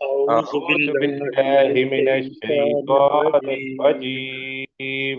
أعوذ أعوذ بالله من بالله من الشيطان الشيطان الرجيم. الرجيم.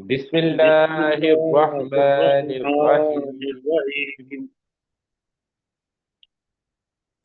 بسم بسم الله الله الرحمن الرحمن الرحيم. الرحيم.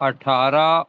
18,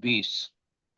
20,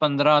15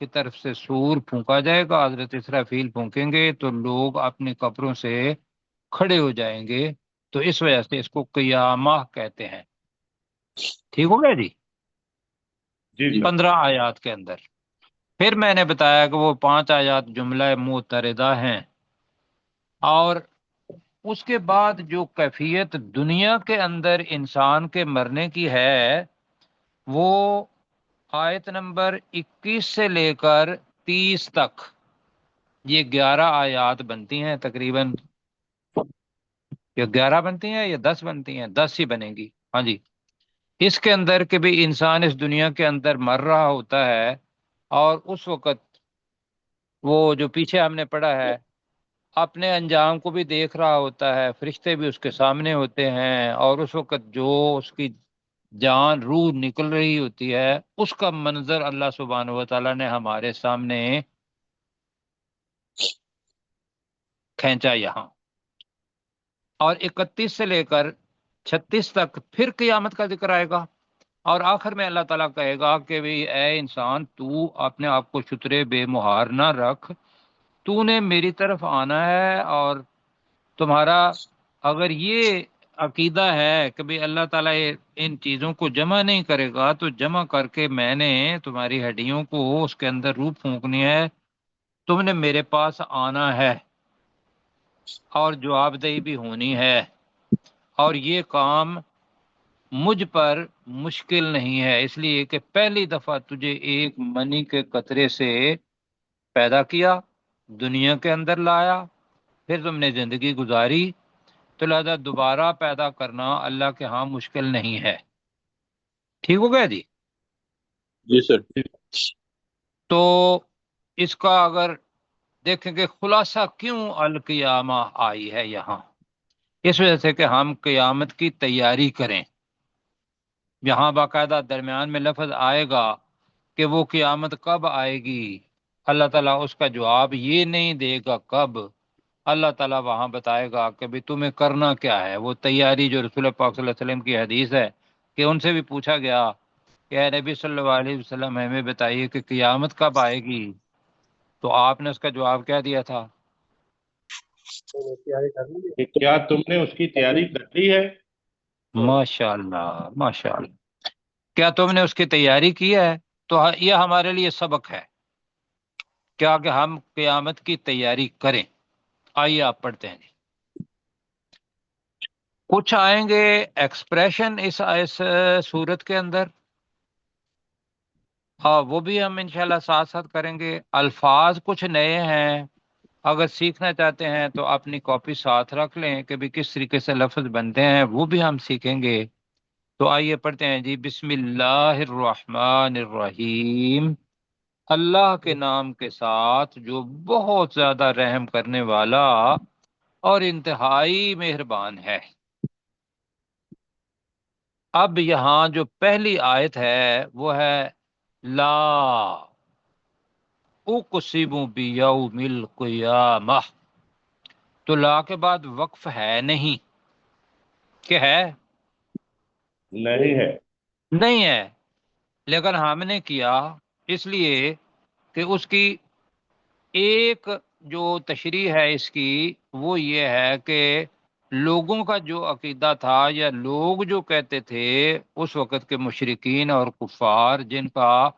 کی طرف سے سور پھونکا جائے گا، حضرت اسرافیل پھونکیں گے تو لوگ اپنی قبروں سے کھڑے ہو جائیں گے، تو اس وجہ سے اس کو قیامہ کہتے ہیں۔ ٹھیک ہو گیا جی؟ جی سر۔ 15 آیات کے اندر پھر میں نے بتایا کہ وہ 5 آیات جملہ معترضہ ہیں، اور اس کے بعد جو کیفیت دنیا کے اندر انسان کے مرنے کی ہے وہ آیت نمبر 21 سے لے کر 30 تک، یہ 11 آیات بنتی ہیں تقریباً، یہ 11 بنتی ہیں یا 10 بنتی ہیں، 10 ہی بنے گی، ہاں جی۔ اس کے اندر کہ بھی انسان اس دنیا کے اندر مر رہا ہوتا ہے، اور اس وقت وہ جو پیچھے ہم نے پڑھا ہے اپنے انجام کو بھی دیکھ رہا ہوتا ہے، فرشتے بھی اس کے سامنے ہوتے ہیں، اور اس وقت جو اس کی جان روح نکل رہی ہوتی ہے اس کا منظر اللہ سبحانہ و تعالیٰ نے ہمارے سامنے کھینچا یہاں، اور 31 سے لے کر 36 تک پھر قیامت کا ذکر آئے گا، اور آخر میں اللہ تعالیٰ کہے گا کہ بھی اے انسان تو اپنے آپ کو شترے بے مہار نہ رکھ، تو نے میری طرف آنا ہے، اور تمہارا اگر یہ عقیدہ ہے کہ بھی اللہ تعالیٰ ان چیزوں کو جمع نہیں کرے گا تو جمع کر کے میں نے تمہاری ہڈیوں کو اس کے اندر روح پھونکنی ہے، تم نے میرے پاس آنا ہے اور جواب دہی بھی ہونی ہے، اور یہ کام مجھ پر مشکل نہیں ہے، اس لیے کہ پہلی دفعہ تجھے ایک منی کے قطرے سے پیدا کیا، دنیا کے اندر لایا، پھر تم نے زندگی گزاری، تو لہذا دوبارہ پیدا کرنا اللہ کے ہاں مشکل نہیں ہے۔ ٹھیک ہو گیا جی؟ جی سر۔ تو اس کا اگر دیکھیں کہ خلاصہ کیوں القیامہ آئی ہے یہاں، اس وجہ سے کہ ہم قیامت کی تیاری کریں۔ یہاں باقاعدہ درمیان میں لفظ آئے گا کہ وہ قیامت کب آئے گی، اللہ تعالیٰ اس کا جواب یہ نہیں دے گا کب، اللہ تعالیٰ وہاں بتائے گا کہ بھی تمہیں کرنا کیا ہے، وہ تیاری جو رسول پاک صلی اللہ علیہ وسلم کی حدیث ہے کہ ان سے بھی پوچھا گیا کہ اے نبی صلی اللہ علیہ وسلم ہمیں بتائیے کہ قیامت کب آئے گی، تو آپ نے اس کا جواب کیا دیا تھا؟ کہ کیا تم نے اس کی تیاری کر لی ہے؟ ماشاء اللہ ماشاء اللہ، کیا تم نے اس کی تیاری کی ہے؟ تو یہ ہمارے لیے سبق ہے کیا کہ ہم قیامت کی تیاری کریں۔ آئیے آپ پڑھتے ہیں جی، کچھ آئیں گے ایکسپریشن اس صورت کے اندر، ہاں وہ بھی ہم انشاءاللہ ساتھ ساتھ کریں گے۔ الفاظ کچھ نئے ہیں، اگر سیکھنا چاہتے ہیں تو اپنی کاپی ساتھ رکھ لیں کہ بھی کس طریقے سے لفظ بنتے ہیں، وہ بھی ہم سیکھیں گے۔ تو آئیے پڑھتے ہیں جی، بسم اللہ الرحمن الرحیم، اللہ کے نام کے ساتھ جو بہت زیادہ رحم کرنے والا اور انتہائی مہربان ہے۔ اب یہاں جو پہلی آیت ہے وہ ہے لا اقسم بیوم القیامہ، تو لا کے بعد وقف ہے نہیں، کہ ہے؟ نہیں ہے۔ نہیں ہے، لیکن ہم نے کیا اس لیے کہ اس کی ایک جو تشریح ہے اس کی وہ یہ ہے کہ لوگوں کا جو عقیدہ تھا یا لوگ جو کہتے تھے اس وقت کے مشرکین اور کفار، جن کا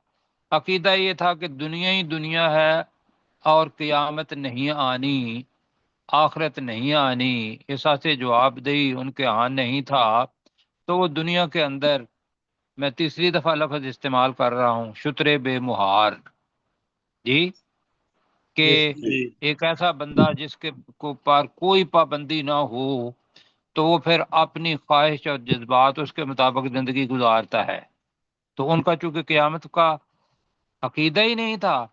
عقیدہ یہ تھا کہ دنیا ہی دنیا ہے اور قیامت نہیں آنی، آخرت نہیں آنی، ایسا سے جواب دہی ان کے ہاں نہیں تھا، تو وہ دنیا کے اندر، میں تیسری دفعہ لفظ استعمال کر رہا ہوں، شترے بے مہار جی، کہ ایک ایسا بندہ جس کے کو پر کوئی پابندی نہ ہو تو وہ پھر اپنی خواہش اور جذبات اس کے مطابق زندگی گزارتا ہے، تو ان کا چونکہ قیامت کا عقیدہ ہی نہیں تھا،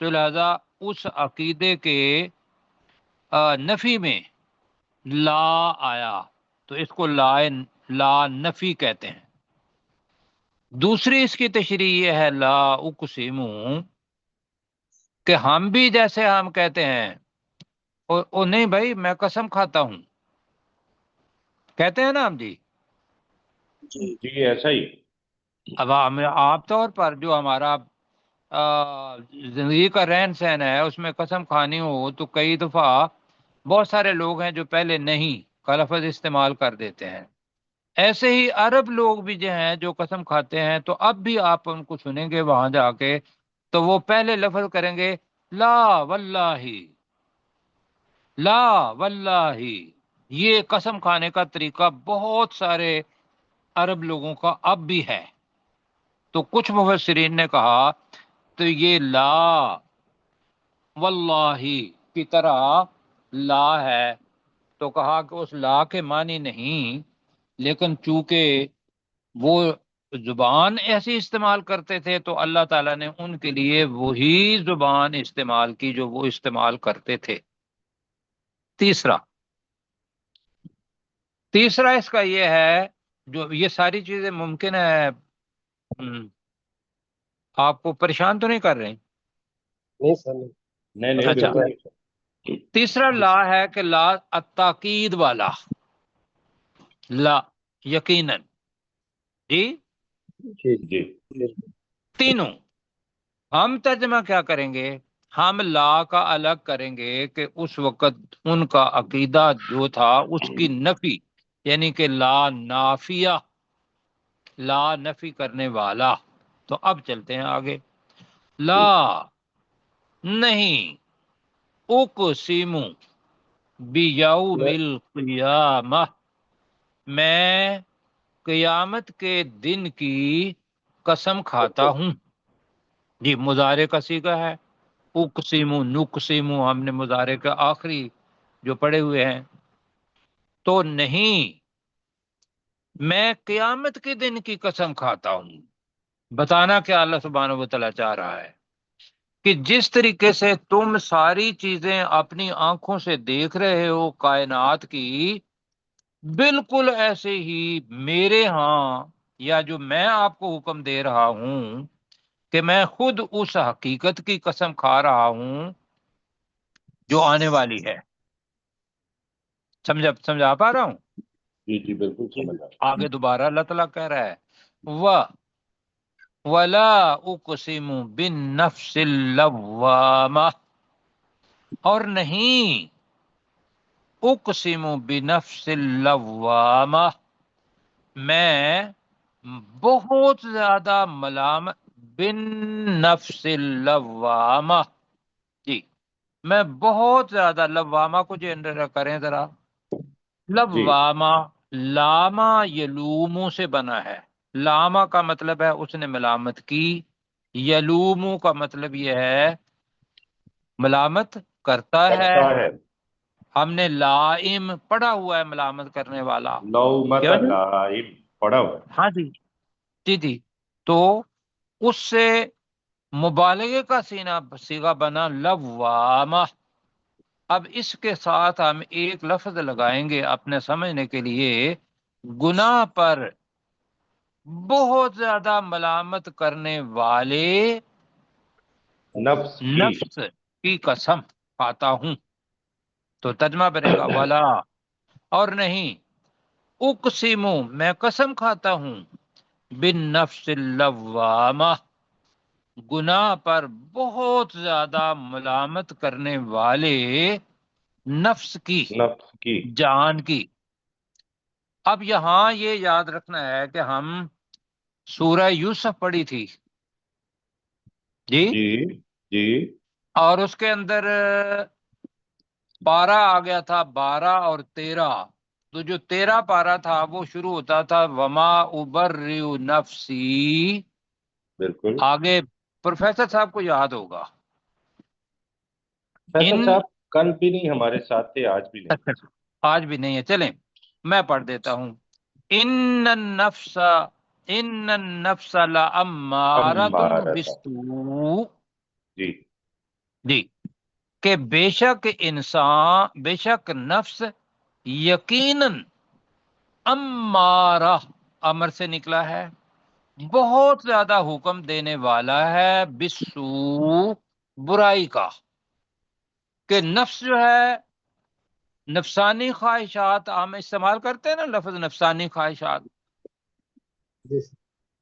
تو لہذا اس عقیدے کے نفی میں لا آیا، تو اس کو لا نفی کہتے ہیں۔ دوسری اس کی تشریح یہ ہے لا اقسم، کہ ہم بھی جیسے ہم کہتے ہیں او نہیں بھائی میں قسم کھاتا ہوں، کہتے ہیں نا ہم جی، جی ایسا ہی۔ اب ہم عام طور پر جو ہمارا زندگی کا رہن سہن ہے اس میں قسم کھانی ہو تو کئی دفعہ بہت سارے لوگ ہیں جو پہلے نہیں کا لفظ استعمال کر دیتے ہیں. ایسے ہی عرب لوگ بھی جو ہیں جو قسم کھاتے ہیں تو اب بھی آپ ان کو سنیں گے وہاں جا کے تو وہ پہلے لفظ کریں گے لا واللہ، لا واللہ. یہ قسم کھانے کا طریقہ بہت سارے عرب لوگوں کا اب بھی ہے. تو کچھ مفسرین نے کہا تو یہ لا واللہ کی طرح لا ہے، تو کہا کہ اس لا کے معنی نہیں، لیکن چونکہ وہ زبان ایسی استعمال کرتے تھے تو اللہ تعالیٰ نے ان کے لیے وہی زبان استعمال کی جو وہ استعمال کرتے تھے. تیسرا اس کا یہ ہے، جو یہ ساری چیزیں ممکن ہے آپ کو پریشان تو نہیں کر رہے؟ نہیں سر نہیں. نہیں نہیں اچھا، بالکل نہیں سر. تیسرا لا ہے کہ لا التاکید والا لا، یقیناً. جی جی جی تینوں ہم ترجمہ کیا کریں گے؟ ہم لا کا الگ کریں گے کہ اس وقت ان کا عقیدہ جو تھا اس کی نفی، یعنی کہ لا نافیہ، لا نفی کرنے والا. تو اب چلتے ہیں آگے. لا نہیں، اقسم بیوم القیامہ، میں قیامت کے دن کی قسم کھاتا ہوں. جی مضارع کا صیغہ ہے، اقسم نقسم ہم نے مضارع کے آخری جو پڑھے ہوئے ہیں. تو نہیں، میں قیامت کے دن کی قسم کھاتا ہوں. بتانا کیا اللہ سبحانہ و تعالیٰ چاہ رہا ہے کہ جس طریقے سے تم ساری چیزیں اپنی آنکھوں سے دیکھ رہے ہو کائنات کی، بالکل ایسے ہی میرے ہاں یا جو میں آپ کو حکم دے رہا ہوں کہ میں خود اس حقیقت کی قسم کھا رہا ہوں جو آنے والی ہے. سمجھا پا رہا ہوں؟ جی جی بالکل سمجھ آ آگے دوبارہ اللہ تعالیٰ کہہ رہا ہے وَلَا اقسم بالنفس اللوامہ، اور نہیں اقسم بنفس اللوامہ، میں بہت زیادہ ملامت بالنفس اللوامہ. جی میں بہت زیادہ، لوامہ کو جنرل کریں ذرا، جی لوامہ لاما یلومو سے بنا ہے. لاما کا مطلب ہے اس نے ملامت کی، یلومو کا مطلب یہ ہے ملامت کرتا ہے. کرتا ہے. ہم نے لائم پڑھا ہوا ہے ملامت کرنے والا. لومت کیا جی؟ لائم پڑا ہوا ہے. ہاں جی جی جی. تو اس سے مبالغے کا صیغہ بنا لوامہ. اب اس کے ساتھ ہم ایک لفظ لگائیں گے اپنے سمجھنے کے لیے، گناہ پر بہت زیادہ ملامت کرنے والے نفس کی. نفس کی قسم کھاتا ہوں. تو ترجمہ بنے گا ولا، اور نہیں، اقسم میں قسم کھاتا ہوں بالنفس اللوامہ، گناہ پر بہت زیادہ ملامت کرنے والے نفس کی، نفس کی. جان کی. اب یہاں یہ یاد رکھنا ہے کہ ہم سورہ یوسف پڑھی تھی جی، جی جی اور اس کے اندر پارہ آ گیا تھا 12 اور 13. تو جو 13 پارہ تھا وہ شروع ہوتا تھا وما ابرئ نفسی. بالکل. آگے پروفیسر صاحب کو یاد ہوگا، فیصل ان صاحب کل بھی نہیں ہمارے ساتھ تھے، آج بھی نہیں. آج بھی نہیں ہے، چلیں میں پڑھ دیتا ہوں. ان النفس لامارۃ امارتا. بالسوء. جی جی کہ بے شک انسان، بے شک نفس یقیناً امارہ، امر سے نکلا ہے، بہت زیادہ حکم دینے والا ہے، بالسوء برائی کا. کہ نفس جو ہے نفسانی خواہشات، ہم استعمال کرتے ہیں نا لفظ نفسانی خواہشات. جی سر.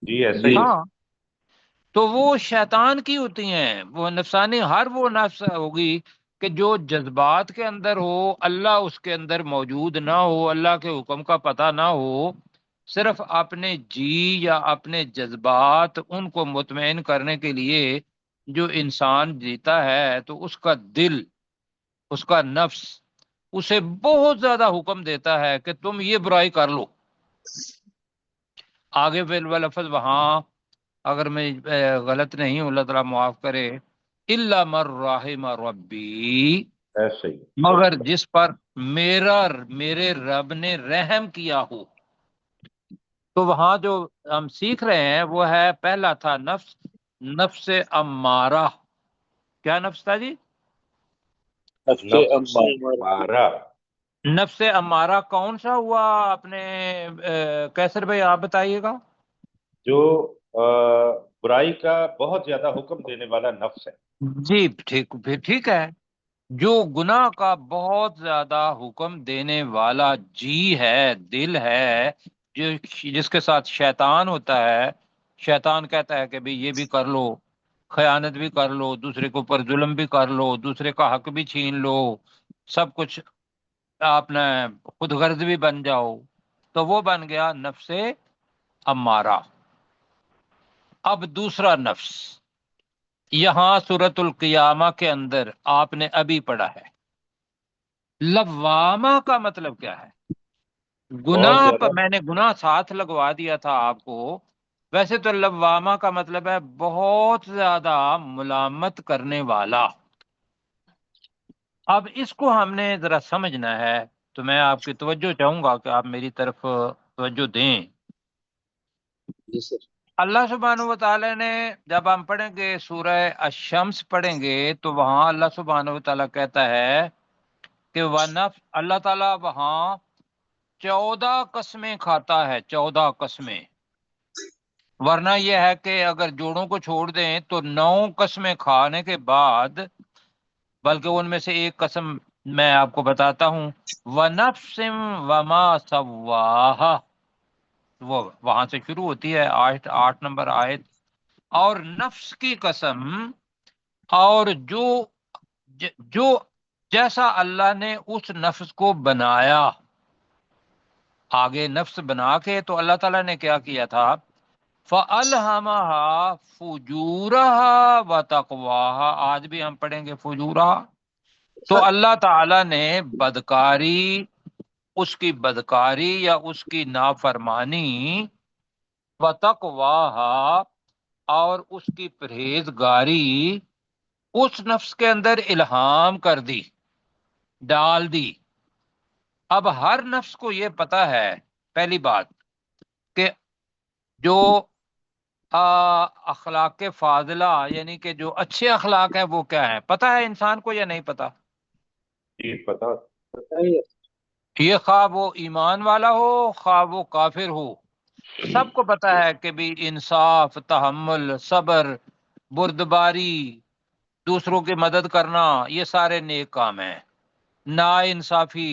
جی ایسا ہی ہے. ہاں تو وہ شیطان کی ہوتی ہیں، وہ نفسانی ہر وہ نفس ہوگی کہ جو جذبات کے اندر ہو، اللہ اس کے اندر موجود نہ ہو، اللہ کے حکم کا پتہ نہ ہو، صرف اپنے جی یا اپنے جذبات ان کو مطمئن کرنے کے لیے جو انسان جیتا ہے، تو اس کا دل، اس کا نفس اسے بہت زیادہ حکم دیتا ہے کہ تم یہ برائی کر لو۔ آگے لفظ وہاں اگر میں غلط نہیں ہوں، اللہ تعالیٰ معاف کرے، الا من رحم ربی، ایسے ہی مگر جس پر میرے رب نے رحم کیا ہو۔ تو وہاں جو ہم سیکھ رہے ہیں وہ ہے، پہلا تھا نفس امارہ۔ کیا نفس تھا جی؟ نفس امارہ۔ نفس امارہ کون سا ہوا؟ اپنے کیسر بھائی آپ بتائیے گا۔ جو برائی کا بہت زیادہ حکم دینے والا نفس ہے۔ جی ٹھیک، پھر ٹھیک ہے، جو گناہ کا بہت زیادہ حکم دینے والا جی ہے، دل ہے، جس کے ساتھ شیطان ہوتا ہے۔ شیطان کہتا ہے کہ بھی یہ بھی کر لو، خیانت بھی کر لو، دوسرے کے اوپر ظلم بھی کر لو، دوسرے کا حق بھی چھین لو، سب کچھ آپ نے خود غرض بھی بن جاؤ، تو وہ بن گیا نفس امارہ۔ اب دوسرا نفس یہاں سورۃ القیامہ کے اندر آپ نے ابھی پڑھا ہے۔ لوامہ کا مطلب کیا ہے؟ بہت گناہ زیادہ میں نے گناہ ساتھ لگوا دیا تھا آپ کو، ویسے تو لوامہ کا مطلب ہے بہت زیادہ ملامت کرنے والا۔ اب اس کو ہم نے ذرا سمجھنا ہے، تو میں آپ کی توجہ چاہوں گا کہ آپ میری طرف توجہ دیں۔ جی سر۔ اللہ سبحانہ و تعالی نے، جب ہم پڑھیں گے سورہ الشمس پڑھیں گے، تو وہاں اللہ سبحانہ و تعالی کہتا ہے کہ اللہ تعالیٰ وہاں 14 قسمیں کھاتا ہے، 14 قسمیں۔ ورنہ یہ ہے کہ اگر جوڑوں کو چھوڑ دیں تو 9 قسمیں کھانے کے بعد، بلکہ ان میں سے ایک قسم میں آپ کو بتاتا ہوں، وَنَفْسٍ وَمَا سَوَّاهَا، وہ وہاں سے شروع ہوتی ہے 8 نمبر آیت، اور نفس کی قسم، اور جو جیسا اللہ نے اس نفس کو بنایا۔ آگے نفس بنا کے تو اللہ تعالیٰ نے کیا کیا تھا؟ فَأَلْهَمَهَا فُجُورَهَا وَتَقْوَاهَا، آج بھی ہم پڑھیں گے فجورها۔ تو اللہ تعالیٰ نے بدکاری، اس کی بدکاری یا اس کی نافرمانی، وَتَقْوَاهَا، اور اس کی پرہیزگاری اس نفس کے اندر الہام کر دی، ڈال دی۔ اب ہر نفس کو یہ پتا ہے، پہلی بات، کہ جو اخلاق فاضلہ، یعنی کہ جو اچھے اخلاق ہیں وہ کیا ہیں، پتا ہے انسان کو یا نہیں پتا؟ جی پتا۔ بتائیے۔ یہ خواہ وہ ایمان والا ہو، خواہ وہ کافر ہو، سب کو پتا ہے کہ بھی انصاف، تحمل، صبر، بردباری، دوسروں کی مدد کرنا، یہ سارے نیک کام ہیں۔ نا انصافی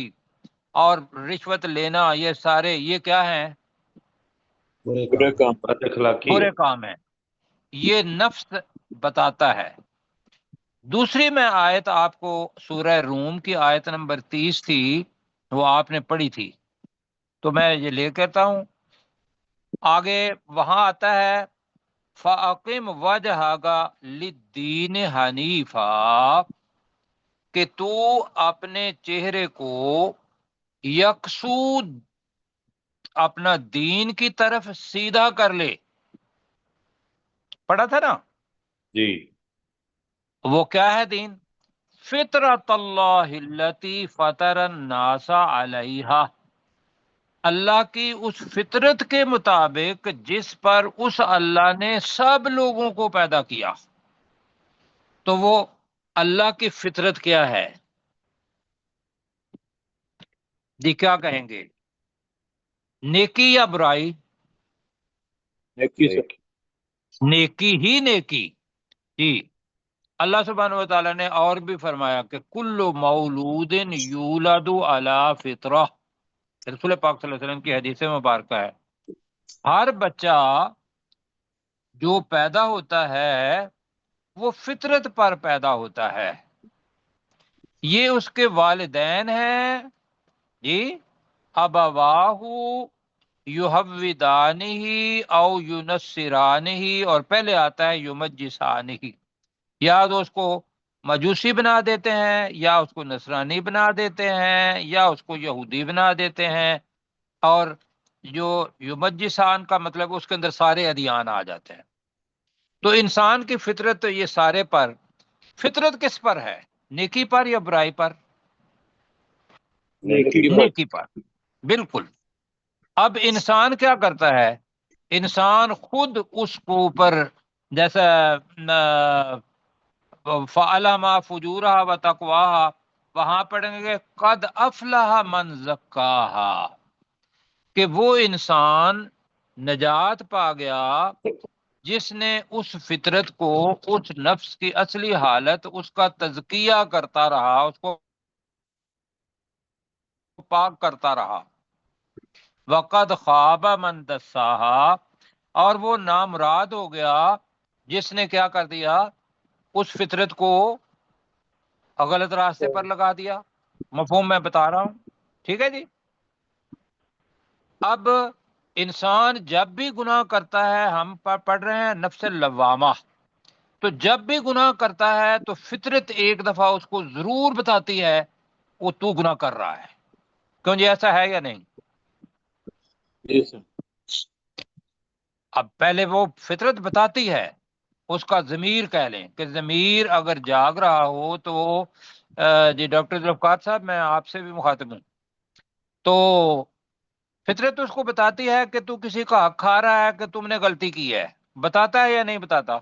اور رشوت لینا، یہ سارے یہ کیا ہیں؟ برے کام۔ بد اخلاقی برے ہے۔ کام ہیں۔ یہ نفس بتاتا ہے۔ دوسری میں آیت آپ کو سورہ روم کی آیت نمبر 30 تھی، وہ آپ نے پڑھی تھی، تو میں یہ لے کہتا ہوں آگے، وہاں آتا ہے فَأَقِمْ وَجْهَكَ لِلدِّينِ حَنِيفًا، کہ تو اپنے چہرے کو یکسو اپنا دین کی طرف سیدھا کر لے۔ پڑھا تھا نا؟ جی وہ کیا ہے دین؟ فطرت اللہ التی فطر الناس علیہا، اللہ کی اس فطرت کے مطابق جس پر اس اللہ نے سب لوگوں کو پیدا کیا۔ تو وہ اللہ کی فطرت کیا ہے جی؟ کیا کہیں گے، نیکی یا برائی؟ نیکی سے۔ نیکی ہی نیکی جی۔ اللہ سبحانہ و تعالیٰ نے اور بھی فرمایا کہ کل مولود یولد علی فطرہ، رسول پاک صلی اللہ علیہ وسلم کی حدیث مبارکہ ہے، ہر بچہ جو پیدا ہوتا ہے وہ فطرت پر پیدا ہوتا ہے، یہ اس کے والدین ہیں جی، ابواہ یحودانہ او ینصرانہ، اور پہلے آتا ہے یمجسانہ، یا تو اس کو مجوسی بنا دیتے ہیں، یا اس کو نصرانی بنا دیتے ہیں، یا اس کو یہودی بنا دیتے ہیں، اور جو یمجسان کا مطلب اس کے اندر سارے ادیان آ جاتے ہیں۔ تو انسان کی فطرت تو یہ سارے پر، فطرت کس پر ہے؟ نیکی پر یا برائی پر؟ نیکی پر۔ نیکی پر، بالکل۔ اب انسان کیا کرتا ہے؟ انسان خود اس کو اوپر، جیسا فَعَلَمَا فُجُورَهَا وَتَقْوَاهَا، وہاں پڑھیں گے قد افلح من زکاہا، کہ وہ انسان نجات پا گیا جس نے اس فطرت کو، اس نفس کی اصلی حالت، اس کا تزکیہ کرتا رہا، اس کو پاک کرتا رہا۔ وقد خواب من دساہا، اور وہ نامراد ہو گیا جس نے کیا کر دیا؟ اس فطرت کو غلط راستے پر لگا دیا۔ مفہوم میں بتا رہا ہوں، ٹھیک ہے جی۔ اب انسان جب بھی گناہ کرتا ہے، ہم پڑھ رہے ہیں نفس لوامہ، تو جب بھی گناہ کرتا ہے تو فطرت ایک دفعہ اس کو ضرور بتاتی ہے وہ تو گناہ کر رہا ہے۔ کیوں جی، ایسا ہے یا نہیں؟ جی سر۔ اب پہلے وہ فطرت بتاتی ہے، اس کا ضمیر کہہ لیں کہ ضمیر اگر جاگ رہا ہو تو جی ڈاکٹر ذوالفقار صاحب، میں آپ سے بھی مخاطب ہوں، تو فطرت اس کو بتاتی ہے کہ تو کسی کا حق کھا رہا ہے، کہ تم نے غلطی کی ہے، بتاتا ہے یا نہیں بتاتا؟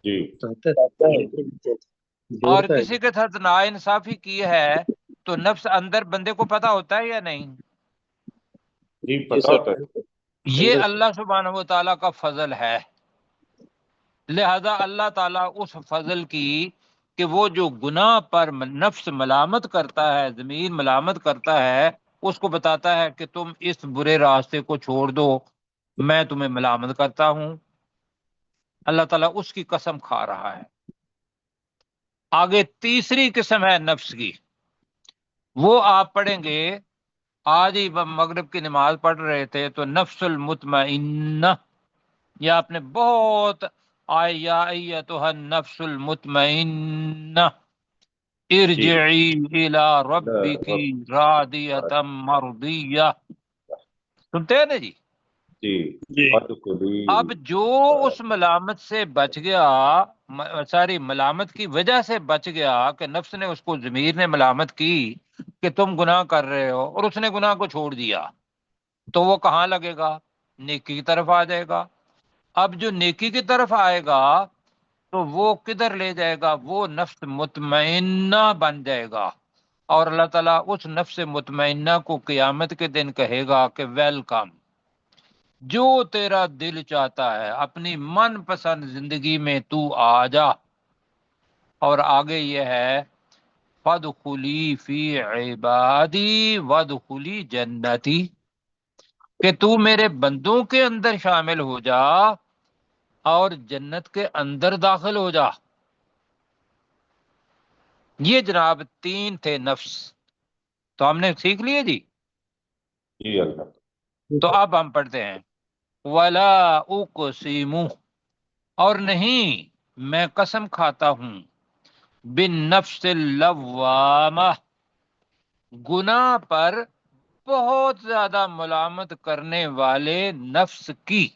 جی اور کسی کے ساتھ ناانصافی کی ہے تو نفس اندر بندے کو پتا ہوتا ہے یا نہیں؟ جی پتہ ہوتا ہے۔ یہ اللہ سبحانہ و تعالیٰ کا فضل ہے، لہذا اللہ تعالیٰ اس فضل کی کہ وہ جو گناہ پر نفس ملامت کرتا ہے، ضمیر ملامت کرتا ہے، اس کو بتاتا ہے کہ تم اس برے راستے کو چھوڑ دو، میں تمہیں ملامت کرتا ہوں۔ اللہ تعالیٰ اس کی قسم کھا رہا ہے۔ آگے تیسری قسم ہے نفس کی، وہ آپ پڑھیں گے، آج ہی مغرب کی نماز پڑھ رہے تھے تو نفس المطمئنہ، یا آپ نے بہت یا ایتھا النفس المطمئنہ ارجعی الی ربک راضیۃ مرضیہ، سنتے ہیں نا جی؟ جی اب جو اس ملامت سے بچ گیا، ساری ملامت کی وجہ سے بچ گیا کہ نفس نے اس کو، ضمیر نے ملامت کی کہ تم گناہ کر رہے ہو، اور اس نے گناہ کو چھوڑ دیا، تو وہ کہاں لگے گا؟ نیکی کی طرف آ جائے گا۔ اب جو نیکی کی طرف آئے گا تو وہ کدھر لے جائے گا؟ وہ نفس مطمئنہ بن جائے گا، اور اللہ تعالیٰ اس نفس مطمئنہ کو قیامت کے دن کہے گا کہ ویلکم، جو تیرا دل چاہتا ہے اپنی من پسند زندگی میں تو آ جا۔ اور آگے یہ ہے فَادْخُلِي فِي عِبَادِي وَادْخُلِي جنتی، کہ تو میرے بندوں کے اندر شامل ہو جا اور جنت کے اندر داخل ہو جا۔ یہ جناب تین تھے نفس، تو ہم نے سیکھ لیے جی۔ جی اللہ۔ تو اب ہم پڑھتے ہیں وَلَا أُقْسِمُ، اور نہیں میں قسم کھاتا ہوں، بالنفس اللوامہ، گناہ پر بہت زیادہ ملامت کرنے والے نفس کی۔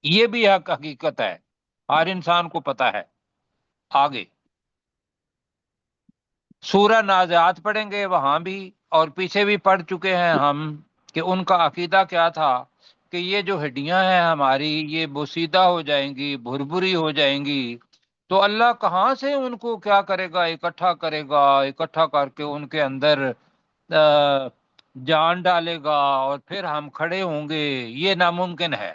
یہ بھی حقیقت ہے، ہر انسان کو پتا ہے۔ آگے سورہ نازعات پڑھیں گے، وہاں بھی اور پیچھے بھی پڑھ چکے ہیں ہم کہ ان کا عقیدہ کیا تھا کہ یہ جو ہڈیاں ہیں ہماری، یہ بوسیدہ ہو جائیں گی، بھربری ہو جائیں گی، تو اللہ کہاں سے ان کو کیا کرے گا؟ اکٹھا کرے گا، اکٹھا کر کے ان کے اندر جان ڈالے گا، اور پھر ہم کھڑے ہوں گے۔ یہ ناممکن ہے۔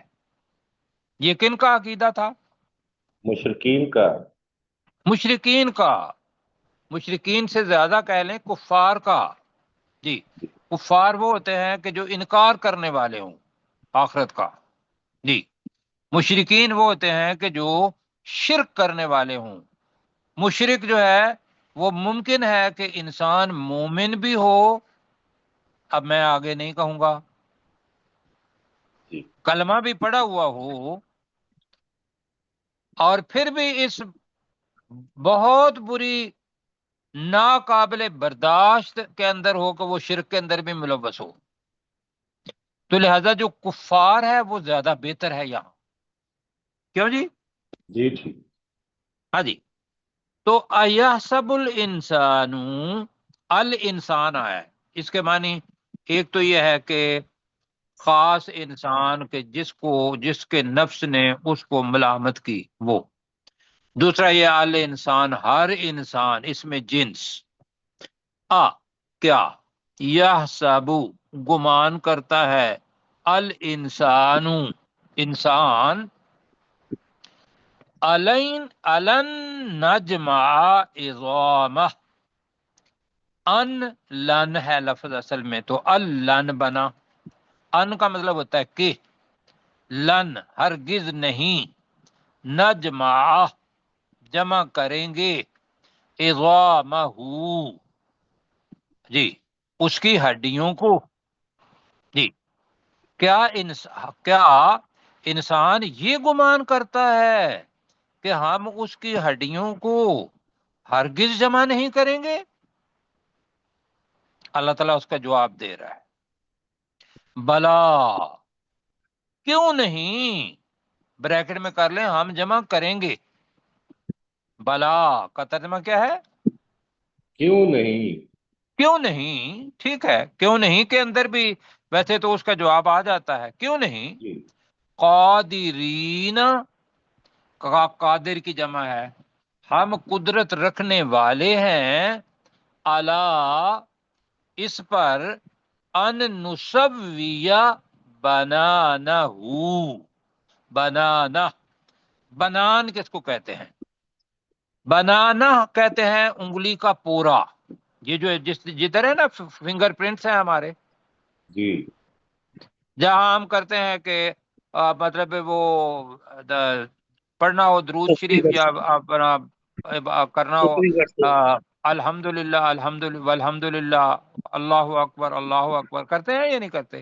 یہ کن کا عقیدہ تھا؟ مشرکین کا۔ مشرکین کا، مشرکین سے زیادہ کہہ لیں کفار کا۔ جی، کفار وہ ہوتے ہیں کہ جو انکار کرنے والے ہوں آخرت کا۔ جی، مشرکین وہ ہوتے ہیں کہ جو شرک کرنے والے ہوں. مشرک جو ہے وہ ممکن ہے کہ انسان مومن بھی ہو، اب میں آگے نہیں کہوں گا، جی کلمہ بھی پڑھا ہوا ہو، اور پھر بھی اس بہت بری ناقابل برداشت کے اندر ہو کہ وہ شرک کے اندر بھی ملوث ہو. تو لہذا جو کفار ہے وہ زیادہ بہتر ہے یہاں. کیوں جی؟ جی ٹھیک. ہاں جی. تو ایحسب الانسان، الانسان آیا ہے، اس کے معنی ایک تو یہ ہے کہ خاص انسان کے جس کے نفس نے اس کو ملامت کی وہ. دوسرا یہ الانسان، ہر انسان، اس میں جنس. کیا یحسب، گمان کرتا ہے، الانسان، انسان، الن نجمع عظامہ. ان لن ہے لفظ اصل میں، تو الن بنا. ان کا مطلب ہوتا ہے کہ، لن ہرگز نہیں، نجمع جمع کریں گے، عظامہ جی اس کی ہڈیوں کو. جی کیا انسان یہ گمان کرتا ہے کہ ہم اس کی ہڈیوں کو ہرگز جمع نہیں کریں گے؟ اللہ تعالیٰ اس کا جواب دے رہا ہے، بلا، کیوں نہیں، بریکٹ میں کر لیں، ہم جمع کریں گے. بلا کا ترجمہ کیا ہے؟ کیوں نہیں. کیوں نہیں. ٹھیک ہے، کیوں نہیں کے اندر بھی ویسے تو اس کا جواب آ جاتا ہے، کیوں نہیں. جی قادرین، قادر کی جمع ہے، ہم قدرت رکھنے والے ہیں، الا، اس پر، ان نسویہ بنانا، بنانا، بنان کس کو کہتے ہیں؟ بنانا کہتے ہیں انگلی کا پورا. یہ جو جدھر ہے نا فنگر پرنٹس ہیں ہمارے، جی جہاں ہم کرتے ہیں کہ مطلب وہ پڑھنا ہو درود شریف یا کرنا ہو الحمدللہ الحمدللہ اللہ اکبر کرتے ہیں یا نہیں کرتے؟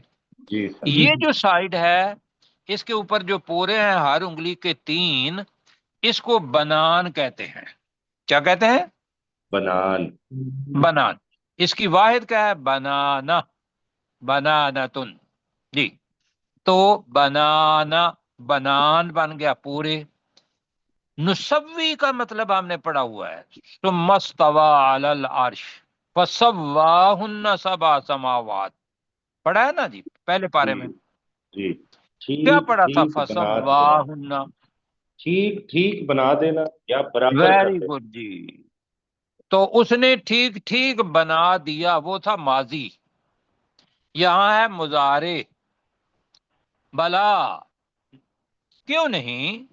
جی سر. یہ جو سائڈ ہے اس کے اوپر جو پورے ہیں ہر انگلی کے 3، اس کو بنان کہتے ہیں. کیا کہتے ہیں؟ بنان. بنان. اس کی واحد کیا ہے؟ بنانا، بنانتن. جی تو بنانا، بنان بن گیا پورے. نسوی کا مطلب ہم نے پڑھا ہوا ہے، ثم استوى علی العرش فسواہن سبع سماوات، پڑھا ہے نا جی پہلے پارے جی میں. جی کیا ٹھیک پڑھا تھا؟ ٹھیک بنا دینا. فسواہن. ٹھیک ٹھیک بنا دینا یا برابر کر ویری دینا. گڈ جی. تو اس نے ٹھیک ٹھیک بنا دیا، وہ تھا ماضی. یہاں ہے مضارع. بلا، کیوں نہیں،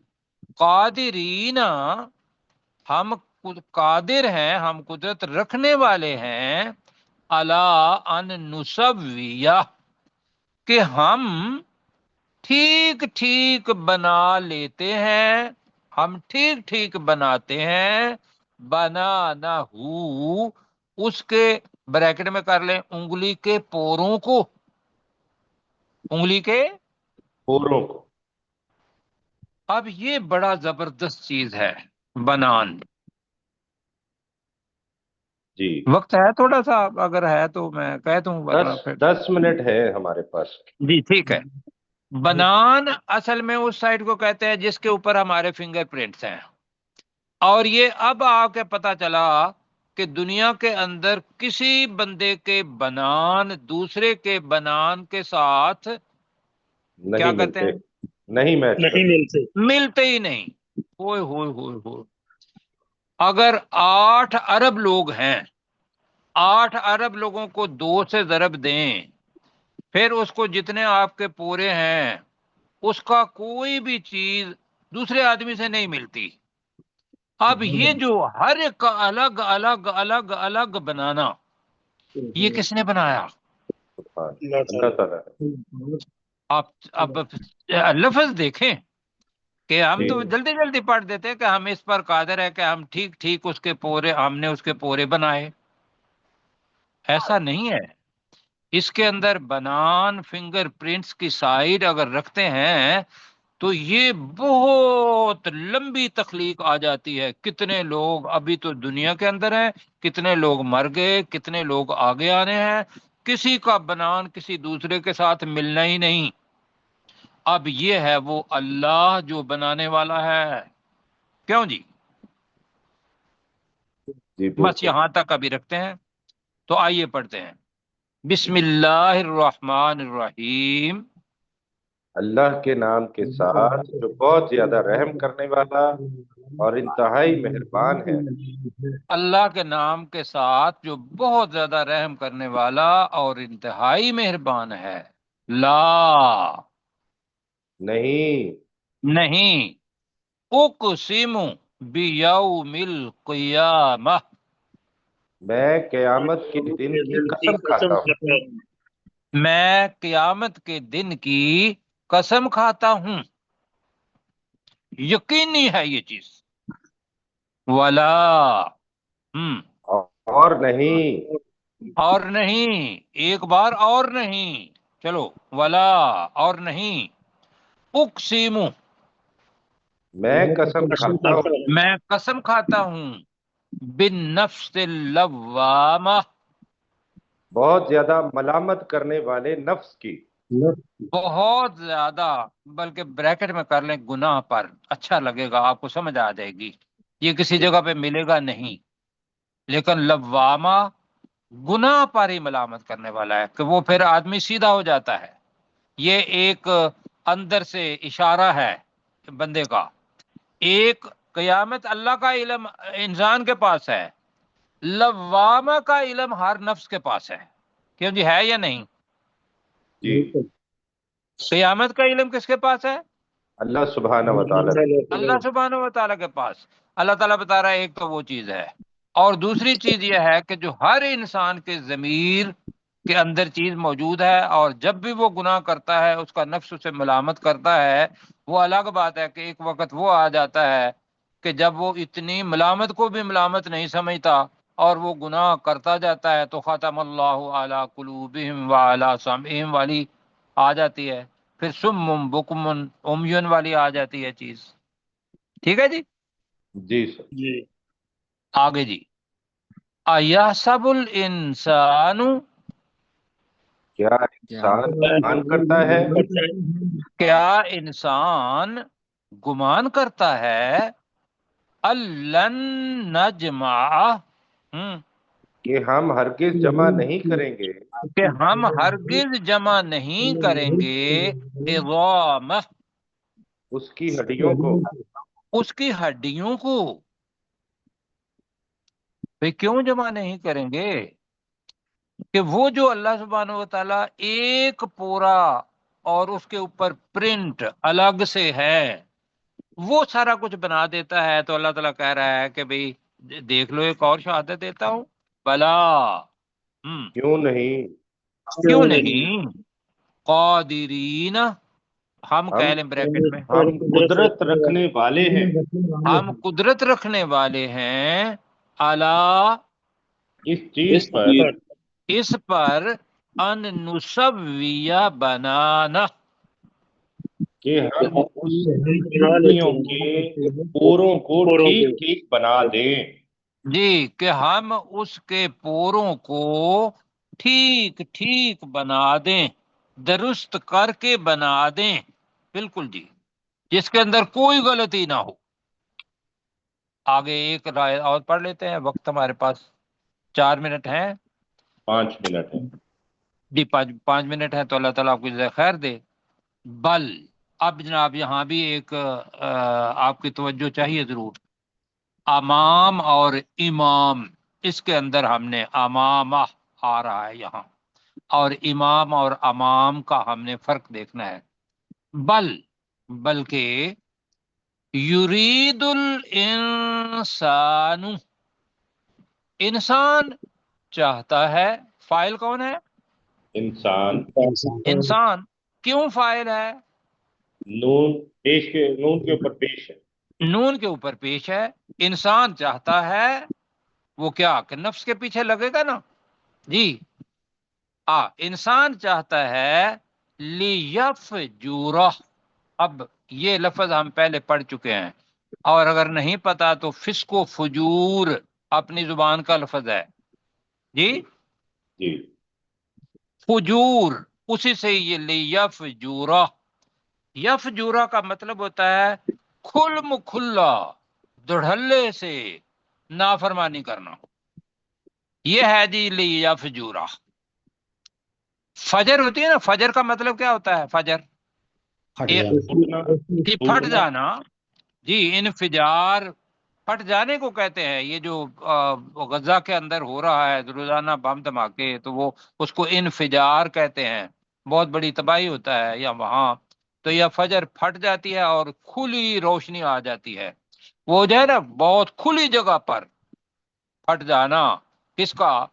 قادرین، ہم قادر ہیں، ہم قدرت رکھنے والے ہیں، الا ان نسویہ، کہ ہم ٹھیک ٹھیک بنا لیتے ہیں، ہم ٹھیک ٹھیک بناتے ہیں، بنانا اس کے، بریکٹ میں کر لیں، انگلی کے پوروں کو، انگلی کے. پوروں کو. اب یہ بڑا زبردست چیز ہے بنان. جی وقت ہے تھوڑا سا، اگر ہے تو میں کہہ دوں ورنہ پھر. 10 منٹ ہے ہمارے پاس. جی ٹھیک ہے. بنان اصل میں اس سائٹ کو کہتے ہیں جس کے اوپر ہمارے فنگر پرنٹس ہیں. اور یہ اب آ کے پتا چلا کہ دنیا کے اندر کسی بندے کے بنان دوسرے کے بنان کے ساتھ کیا نہیں کرتے ملتے. ہیں؟ نہیں میچ نہیں ملتے. ملتے ہی نہیں. ہوئے ہوئے ہوئے ہوئے. اگر 8 ارب لوگ ہیں، 8 ارب لوگوں کو 2 سے ضرب دیں، پھر اس کو جتنے آپ کے پورے ہیں اس کا کوئی بھی چیز دوسرے آدمی سے نہیں ملتی. اب یہ جو ہر ایک کا الگ الگ الگ الگ بنانا، یہ کس نے بنایا؟ اللہ تعالیٰ. آپ اب لفظ دیکھیں، کہ ہم جی تو جلدی جلدی پڑھ دیتے ہیں کہ ہم اس پر قادر ہے کہ ہم ٹھیک ٹھیک اس کے پورے، ہم نے اس کے پورے بنائے. ایسا نہیں ہے. اس کے اندر بنان فنگر پرنٹس کی سائڈ اگر رکھتے ہیں تو یہ بہت لمبی تخلیق آ جاتی ہے. کتنے لوگ ابھی تو دنیا کے اندر ہیں، کتنے لوگ مر گئے، کتنے لوگ آگے آنے ہیں، کسی کا بنان کسی دوسرے کے ساتھ ملنا ہی نہیں. اب یہ ہے وہ اللہ جو بنانے والا ہے. کیوں جی؟ جی بس بالکل. یہاں تک ابھی رکھتے ہیں. تو آئیے پڑھتے ہیں. بسم اللہ الرحمن الرحیم. اللہ کے نام کے ساتھ جو بہت زیادہ رحم کرنے والا اور انتہائی مہربان ہے. اللہ کے نام کے ساتھ جو بہت زیادہ رحم کرنے والا اور انتہائی مہربان ہے. لا، نہیں، نہیں، اقسم بیوم القیامہ، میں قیامت کے دن کی قسم کھاتا ہوں. میں قیامت کے دن کی قسم کھاتا ہوں. یقینی ہے یہ چیز. ولا، اور نہیں، اور نہیں، ایک بار اور نہیں، چلو، ولا، اور نہیں، اقسم، میں قسم کھاتا ہوں میں قسم کھاتا ہوں، بالنفس اللوامہ، بہت زیادہ ملامت کرنے والے نفس کی. بہت زیادہ، بلکہ بریکٹ میں کر لیں گناہ پر، اچھا لگے گا، آپ کو سمجھ آ جائے گی. یہ کسی جگہ پہ ملے گا نہیں، لیکن لوامہ گناہ پر ہی ملامت کرنے والا ہے کہ وہ پھر آدمی سیدھا ہو جاتا ہے. یہ ایک اندر سے اشارہ ہے بندے کا. ایک قیامت اللہ کا علم انسان کے پاس ہے، لوامہ کا علم ہر نفس کے پاس ہے. کیوں جی، ہے یا نہیں؟ جی قیامت کا علم کس کے پاس ہے؟ اللہ سبحانہ و تعالیٰ. اللہ سبحانہ و تعالیٰ کے پاس. اللہ تعالیٰ بتا رہا ہے ایک تو وہ چیز ہے، اور دوسری چیز یہ ہے کہ جو ہر انسان کے ضمیر کے اندر چیز موجود ہے، اور جب بھی وہ گناہ کرتا ہے اس کا نفس اسے ملامت کرتا ہے. وہ الگ بات ہے کہ ایک وقت وہ آ جاتا ہے کہ جب وہ اتنی ملامت کو بھی ملامت نہیں سمجھتا اور وہ گناہ کرتا جاتا ہے تو ختم اللہ علی قلوبہم وعلی سمعہم والی آ جاتی ہے، پھر سم بکم امیون والی آ جاتی ہے چیز. ٹھیک ہے جی. جی سر. آگے جی. ایحسب الانسان، کیا انسان گمان کرتا ہے؟ کیا انسان گمان کرتا ہے، الن نجمع، کہ ہم ہرگز جمع نہیں کریں گے کہ ہم ہرگز جمع نہیں کریں گے، عظام، اس کی ہڈیوں کو. اس کی ہڈیوں کو. بھئی کیوں جمع نہیں کریں گے؟ کہ وہ جو اللہ سبحانہ و تعالیٰ ایک پورا اور اس کے اوپر پرنٹ الگ سے ہے وہ سارا کچھ بنا دیتا ہے. تو اللہ تعالیٰ کہہ رہا ہے کہ بھئی دیکھ لو، ایک اور شہادت دیتا ہوں. بلا، کیوں نہیں؟ کیوں نہیں، قادرین، ہم کہہ لیں بریکٹ میں، ہم قدرت رکھنے والے ہیں ہم قدرت رکھنے والے ہیں، اللہ، اس چیز پر اس پر، ان نسویہ بنانا، کہ ہم اس ہڈیوں کے پوروں کو ٹھیک ٹھیک بنا دیں. جی، کہ ہم اس کے پوروں کو ٹھیک ٹھیک بنا دیں، درست کر کے بنا دیں. بالکل جی، جس کے اندر کوئی غلطی نہ ہو. آگے ایک رائے اور پڑھ لیتے ہیں، وقت ہمارے پاس 4 منٹ ہیں. 5 منٹ ہے. جی، 5 منٹ ہے تو اللہ تعالیٰ آپ کو جزائے خیر دے. بل، اب جناب یہاں بھی ایک آپ کی توجہ چاہیے ضرور. امام اور امام، اس کے اندر ہم نے امامہ آ رہا ہے یہاں، اور امام اور امام کا ہم نے فرق دیکھنا ہے. بلکہ یرید الانسان، انسان چاہتا ہے. فاعل کون ہے؟ انسان. انسان. کیوں فاعل ہے؟ نون کے اوپر پیش ہے، نون کے اوپر پیش ہے. انسان چاہتا ہے وہ کیا کہ نفس کے پیچھے لگے گا نا جی. انسان چاہتا ہے لیفجورہ. اب یہ لفظ ہم پہلے پڑھ چکے ہیں، اور اگر نہیں پتا تو فسق و فجور اپنی زبان کا لفظ ہے جی. جی فجور اسی سے یہ لیفجورہ. یفجورہ کا مطلب ہوتا ہے کھلم کھلا دڑھلے سے نافرمانی کرنا. یہ ہے جی لیفجورہ. فجر ہوتی ہے نا، فجر کا مطلب کیا ہوتا ہے؟ فجر پھٹ جانا جی. انفجار پھٹ جانے کو کہتے ہیں. یہ جو غزہ کے اندر ہو رہا ہے روزانہ بم دھماکے، تو وہ اس کو انفجار کہتے ہیں. بہت بڑی تباہی ہوتا ہے یا وہاں. تو یہ فجر پھٹ جاتی ہے اور کھلی روشنی آ جاتی ہے. وہ جو ہے نا بہت کھلی جگہ پر پھٹ جانا کس کا؟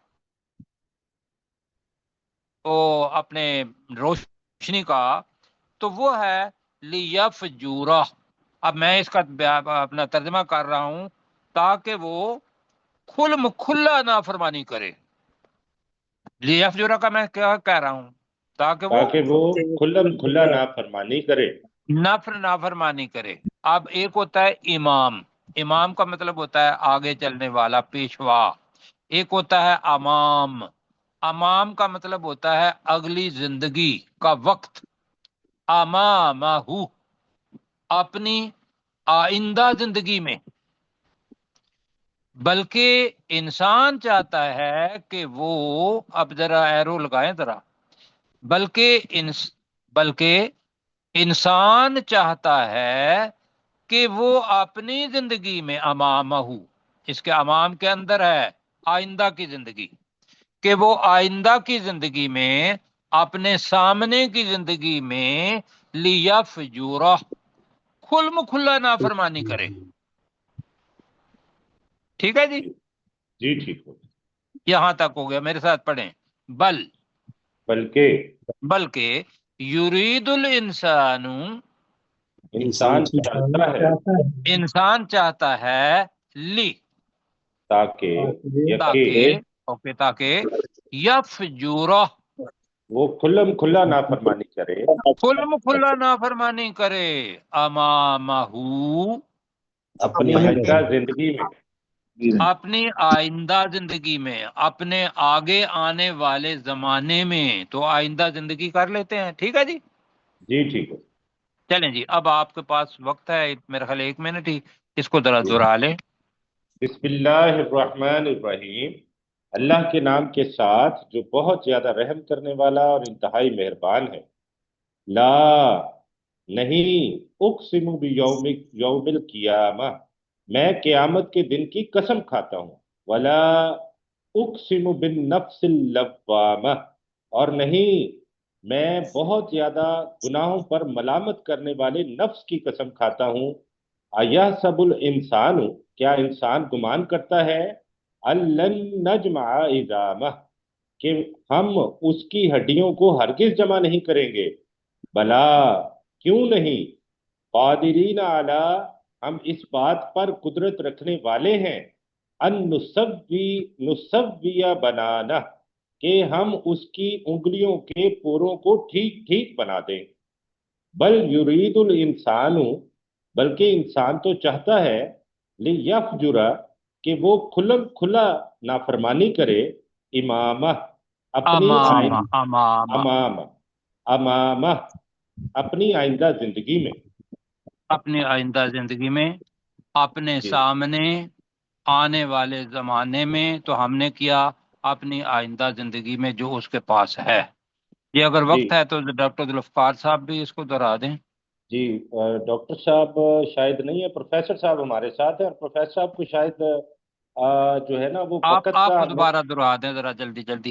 وہ اپنے روشنی کا. تو وہ ہے لیفجورہ. اب میں اس کا اپنا ترجمہ کر رہا ہوں تاکہ وہ کھلم کھلا نافرمانی کرے. لیفجورہ کا میں کیا کہہ رہا ہوں؟ تاکہ وہ کھلم کھلا نافرمانی کرے. نافرمانی کرے. اب ایک ہوتا ہے امام. امام کا مطلب ہوتا ہے آگے چلنے والا، پیشوا. ایک ہوتا ہے امام. امام کا مطلب ہوتا ہے اگلی زندگی کا وقت. امامہ اپنی آئندہ زندگی میں. بلکہ انسان چاہتا ہے کہ وہ، اب ذرا ایرو لگائیں ذرا، بلکہ انسان چاہتا ہے کہ وہ اپنی زندگی میں امامہ، اس کے امام کے اندر ہے آئندہ کی زندگی، کہ وہ آئندہ کی زندگی میں اپنے سامنے کی زندگی میں لیفجورہ کھلم کھلا نافرمانی کرے. ٹھیک ہے جی. جی ٹھیک ہو. یہاں تک ہو گیا. میرے ساتھ پڑھیں. بلکہ یرید الانسان، انسان چاہتا ہے، انسان چاہتا ہے لی تاکہ یفجورہ وہ کھلم کھلا نافرمانی کرے، کھلم کھلا نافرمانی کرے امامہ اپنی آئندہ زندگی میں. اپنی آئندہ زندگی میں، اپنے آگے آنے والے زمانے میں. تو آئندہ زندگی کر لیتے ہیں. ٹھیک ہے جی. جی ٹھیک ہے. چلیں جی. اب آپ کے پاس وقت ہے میرے خیال 1 منٹ ہی، اس کو ذرا دہرا لیں. بسم اللہ الرحمن الرحیم. اللہ کے نام کے ساتھ جو بہت زیادہ رحم کرنے والا اور انتہائی مہربان ہے. لا نہیں، اقسم بیوم القیامہ، میں قیامت کے دن کی قسم کھاتا ہوں. ولا اقسم بالنفس اللوامہ، اور نہیں میں بہت زیادہ گناہوں پر ملامت کرنے والے نفس کی قسم کھاتا ہوں. ایحسب الانسان، کیا انسان گمان کرتا ہے، الن نجمع عظامہ، کہ ہم اس کی ہڈیوں کو ہرگز جمع نہیں کریں گے. بلا، کیوں نہیں، قادرین علی، ہم اس بات پر قدرت رکھنے والے ہیں، ان نسوی بنانہ، کہ ہم اس کی انگلیوں کے پوروں کو ٹھیک ٹھیک بنا دیں. بل یرید الانسان، بلکہ انسان تو چاہتا ہے، لیفجر، کہ وہ کھلم کھلا نافرمانی کرے، امامہ، اپنی امامہ اپنی آئندہ زندگی میں. اپنی آئندہ زندگی میں، اپنے سامنے آنے والے زمانے میں. تو ہم نے کیا اپنی آئندہ زندگی میں جو اس کے پاس ہے. یہ اگر وقت ہے تو ڈاکٹر ذوالفقار صاحب بھی اس کو دہرا دیں. جی ڈاکٹر صاحب شاید نہیں ہے، پروفیسر صاحب ہمارے ساتھ ہیں، اور پروفیسر صاحب کو شاید جو ہے نا وہ وقت آپ کا دوبارہ دہرا دیں ذرا جلدی جلدی.